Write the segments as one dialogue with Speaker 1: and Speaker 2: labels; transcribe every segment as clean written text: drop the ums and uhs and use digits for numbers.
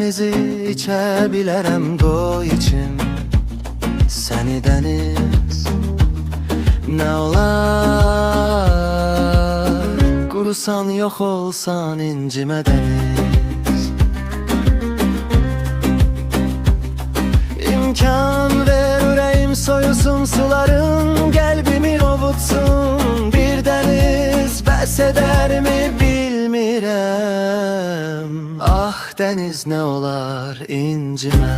Speaker 1: dənizi içə bilərəm qoy içim səni dəniz. Nə olar qurusan yox olsan incimə dəniz. İmkan ver ürəyim soyusun suların, qəlbimi ovutsun bir dəniz. Bəs edərmi bilmirəm, ah dəniz nə olar incimə.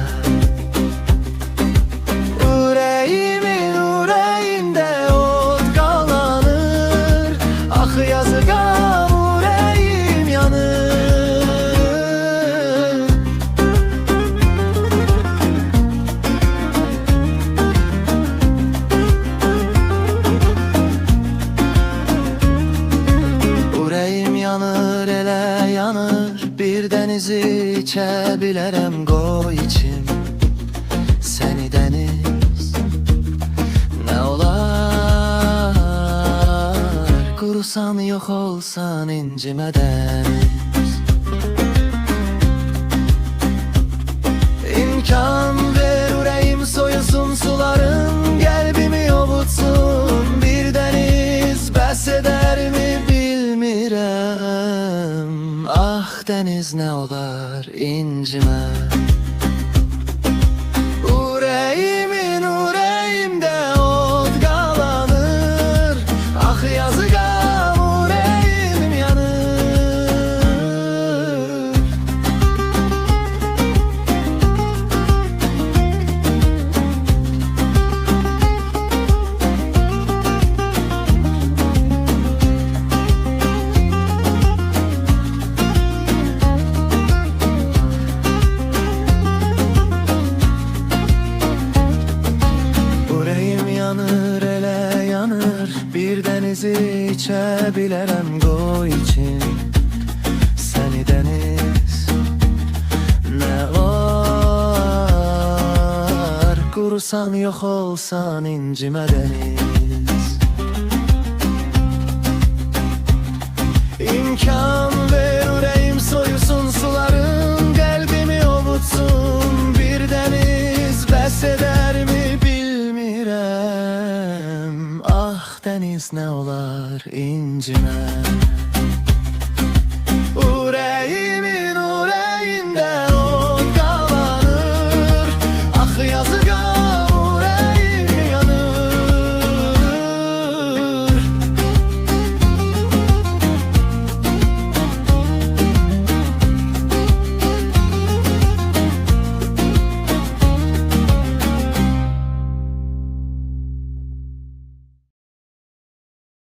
Speaker 1: Ürəyimin ürəyində od qalanır, ah yazıqam ürəyim yanır. Ürəyim yanır, elə yanır, bir dənizi içə bilərəm qoy içim səni dəniz. Nə olar qurusan yox olsan incimə dəniz. İmkan ver ürəyim soyusun suların, qəlbimi ovutsun bir dəniz. Bəs edərmi bilmirəm, ah dəniz nə olar incimə. Ürəyimin ürəyimdə od qalanır, ah yazıqam ürəyim yanır. Ürəyim yanır, elə yanır, bir dənizi içə bilərəm qoy içim səni dəniz. Nə olar qurusan yox olsan incimə dəniz. İmkan ver ürəyim soyusun suların, qəlbimi ovutsun bir dəniz. Bəs edərmi bilmirəm, ah dəniz nə olar incimə.